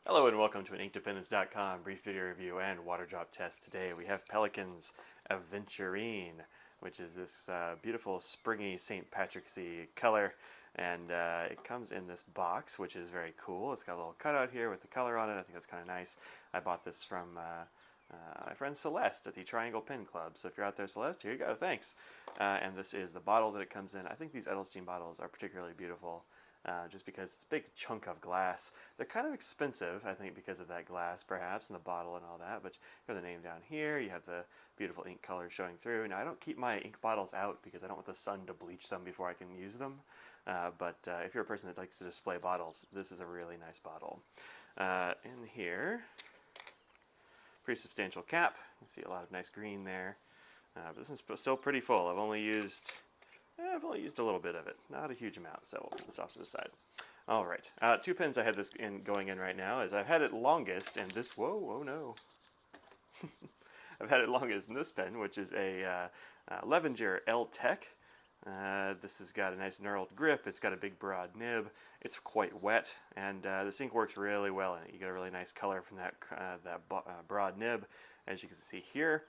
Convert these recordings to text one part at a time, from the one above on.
Hello and welcome to an InkDependence.com brief video review and water drop test. Today we have Pelikan's Aventurine, which is this beautiful springy St. Patrick's-y color, and it comes in this box, which is very cool. It's got a little cutout here with the color on it. I think that's kind of nice. I bought this from my friend Celeste at the Triangle Pen Club. So if you're out there, Celeste, here you go. Thanks. And this is the bottle that it comes in. I think these Edelstein bottles are particularly beautiful. Just because it's a big chunk of glass. They're kind of expensive, I think, because of that glass, perhaps, and the bottle and all that. But you have the name down here. You have the beautiful ink color showing through. Now, I don't keep my ink bottles out because I don't want the sun to bleach them before I can use them. But if you're a person that likes to display bottles, this is a really nice bottle. In here, pretty substantial cap. You can see a lot of nice green there. But this is still pretty full. I've only used a little bit of it, not a huge amount, so we'll put this off to the side. All right, 2 pens I had this going in right now, as I've had it longest in this, whoa, oh no. I've had it longest in this pen, which is a Levenger L-Tech. This has got a nice knurled grip, it's got a big broad nib, it's quite wet, and this ink works really well in it. You get a really nice color from that broad nib, as you can see here.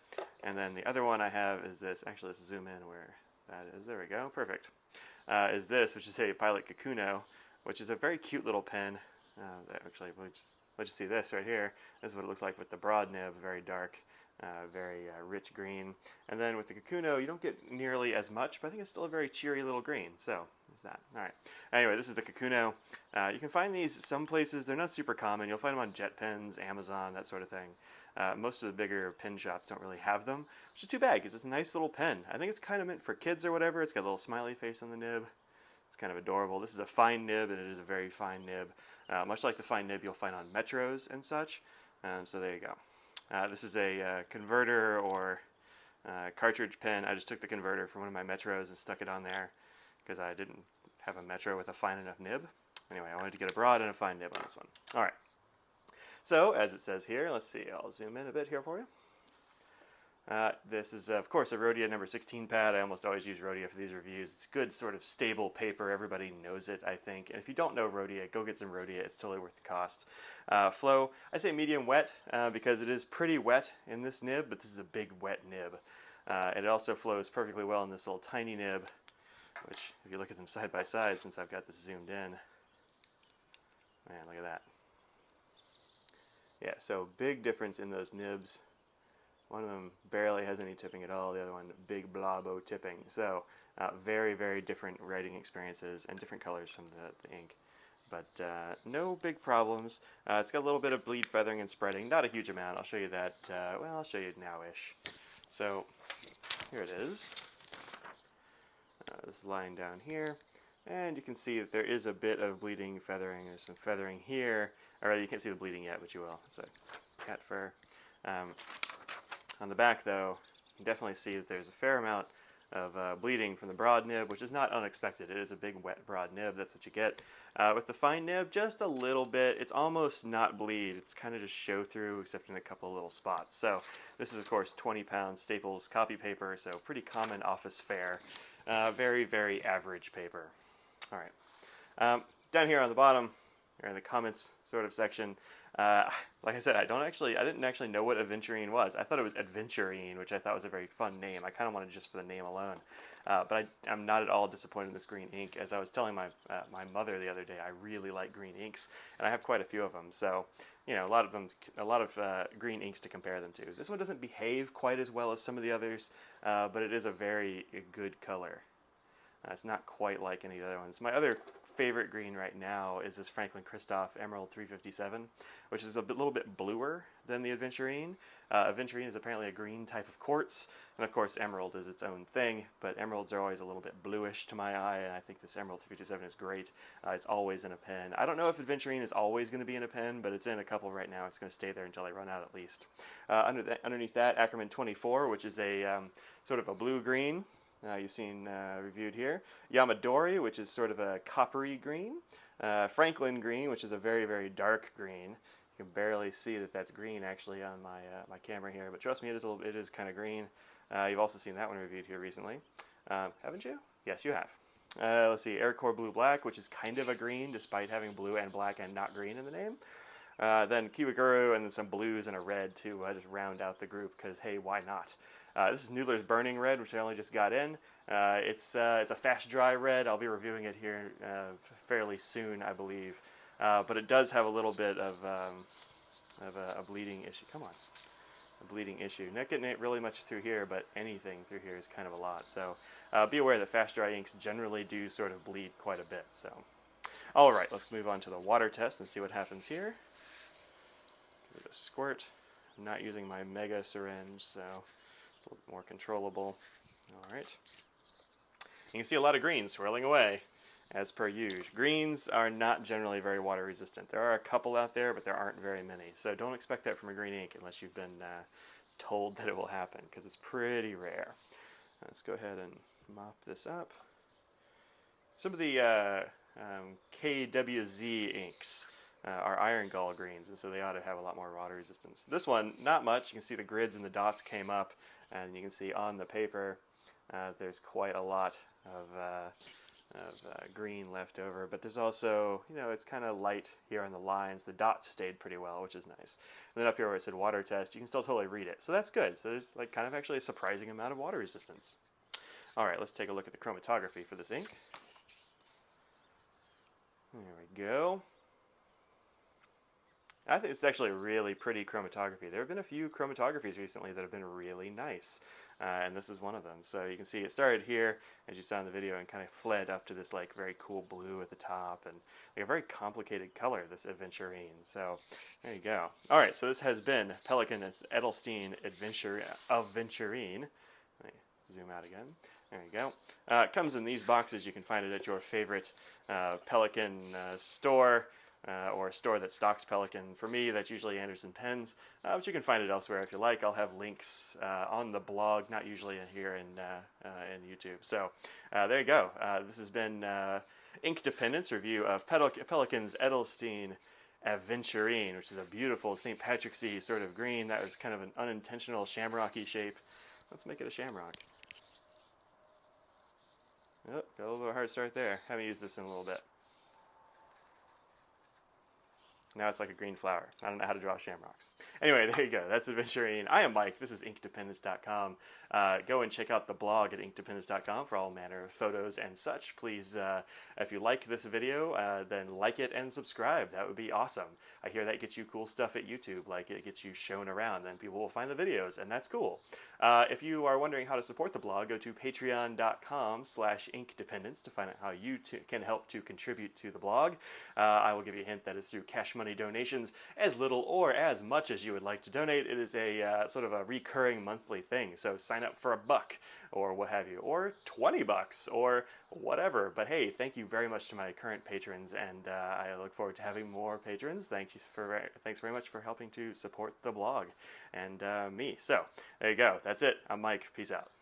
And then the other one I have is this, actually let's zoom in where that is, there we go, perfect. Is this, which is a Pilot Kikuno, which is a very cute little pen. Actually, let's just see this right here. This is what it looks like with the broad nib, very dark, very rich green. And then with the Kikuno, you don't get nearly as much, but I think it's still a very cheery little green. So, there's that. All right. Anyway, this is the Kikuno. You can find these some places. They're not super common. You'll find them on JetPens, Amazon, that sort of thing. Most of the bigger pen shops don't really have them, which is too bad because it's a nice little pen. I think it's kind of meant for kids or whatever. It's got a little smiley face on the nib. It's kind of adorable. This is a fine nib, and it is a very fine nib. Much like the fine nib you'll find on Metros and such. So there you go. This is a converter or cartridge pen. I just took the converter from one of my Metros and stuck it on there because I didn't have a Metro with a fine enough nib. Anyway, I wanted to get a broad and a fine nib on this one. All right. So, as it says here, let's see, I'll zoom in a bit here for you. This is, of course, a Rhodia number 16 pad. I almost always use Rhodia for these reviews. It's good, sort of stable paper. Everybody knows it, I think. And if you don't know Rhodia, go get some Rhodia. It's totally worth the cost. Flow, I say medium wet because it is pretty wet in this nib, but this is a big wet nib. And it also flows perfectly well in this little tiny nib, which, if you look at them side by side, since I've got this zoomed in, man, look at that. Yeah, so big difference in those nibs. One of them barely has any tipping at all. The other one, big blobbo tipping. So very, very different writing experiences and different colors from the ink. But no big problems. It's got a little bit of bleed, feathering, and spreading. Not a huge amount. I'll show you that. Well, I'll show you now-ish. So here it is. This line down here. And you can see that there is a bit of bleeding, feathering. There's some feathering here. Or you can't see the bleeding yet, but you will. It's a cat fur. On the back, though, you can definitely see that there's a fair amount of bleeding from the broad nib, which is not unexpected. It is a big, wet, broad nib. That's what you get. With the fine nib, just a little bit. It's almost not bleed. It's kind of just show through, except in a couple of little spots. So this is, of course, 20-pound Staples copy paper, so pretty common office fare. Very, very average paper. All right. Down here on the bottom, or in the comments sort of section, like I said, I didn't actually know what Aventurine was. I thought it was Adventurine, which I thought was a very fun name. I kind of wanted just for the name alone. But I'm not at all disappointed in this green ink. As I was telling my mother the other day, I really like green inks, and I have quite a few of them. So, you know, a lot of green inks to compare them to. This one doesn't behave quite as well as some of the others, but it is a very good color. It's not quite like any of the other ones. My other favorite green right now is this Franklin Christophe Emerald 357, which is a little bit bluer than the Aventurine. Aventurine is apparently a green type of quartz, and of course Emerald is its own thing, but emeralds are always a little bit bluish to my eye, and I think this Emerald 357 is great. It's always in a pen. I don't know if Aventurine is always going to be in a pen, but it's in a couple right now. It's going to stay there until I run out at least. Underneath that, Ackerman 24, which is a sort of a blue-green. You've seen reviewed here. Yamadori, which is sort of a coppery green. Franklin green, which is a very, very dark green. You can barely see that that's green actually on my camera here, but trust me, it is kind of green. You've also seen that one reviewed here recently, haven't you? Yes, you have. Let's see, Aircore Blue Black, which is kind of a green, despite having blue and black and not green in the name. Then Kikuno, and then some blues and a red to just round out the group, because hey, why not? This is Nooglers Burning Red, which I only just got in. It's a fast dry red. I'll be reviewing it here fairly soon, I believe. But it does have a little bit of a bleeding issue. Come on. A bleeding issue. Not getting it really much through here, but anything through here is kind of a lot. So be aware that fast dry inks generally do sort of bleed quite a bit. So, all right, let's move on to the water test and see what happens here. Give it a squirt. I'm not using my mega syringe, so it's a little bit more controllable. All right. You can see a lot of green swirling away, as per usual. Greens are not generally very water resistant. There are a couple out there, but there aren't very many. So don't expect that from a green ink unless you've been told that it will happen, because it's pretty rare. Let's go ahead and mop this up. Some of the KWZ inks are iron gall greens, and so they ought to have a lot more water resistance. This one, not much. You can see the grids and the dots came up, and you can see on the paper there's quite a lot of green left over, but there's also, it's kind of light here on the lines. The dots stayed pretty well, which is nice. And then up here where it said water test, you can still totally read it, so that's good. So there's like kind of actually a surprising amount of water resistance. All right, let's take a look at the chromatography for this ink. There we go. I think it's actually a really pretty chromatography. There have been a few chromatographies recently that have been really nice, and this is one of them. So you can see it started here, as you saw in the video, and kind of fled up to this like very cool blue at the top, and like a very complicated color, this Aventurine. So there you go. All right, so this has been Pelikan Aventurine. Let me zoom out again. There you go. It comes in these boxes. You can find it at your favorite Pelikan store. Or a store that stocks Pelikan. For me, that's usually Anderson Pens, but you can find it elsewhere if you like. I'll have links on the blog, not usually here in YouTube. So there you go. This has been Ink Dependence review of Pelikan's Edelstein Aventurine, which is a beautiful St. Patrick's-y sort of green. That was kind of an unintentional shamrocky shape. Let's make it a shamrock. Oh, got a little bit of a hard start there. Haven't used this in a little bit. Now it's like a green flower. I don't know how to draw shamrocks. Anyway, there you go. That's Aventurine. I am Mike. This is InkDependence.com. Go and check out the blog at InkDependence.com for all manner of photos and such. Please, if you like this video, then like it and subscribe. That would be awesome. I hear that gets you cool stuff at YouTube. Like, it gets you shown around. Then people will find the videos, and that's cool. If you are wondering how to support the blog, go to patreon.com/InkDependence to find out how you can help to contribute to the blog. I will give you a hint that it's through cash money donations, as little or as much as you would like to donate. It is a sort of a recurring monthly thing, so sign up for $1 or what have you, or $20 or whatever. But hey, thank you very much to my current patrons, and I look forward to having more patrons. Thanks very much for helping to support the blog and me. So there you go. That's it. I'm Mike. Peace out.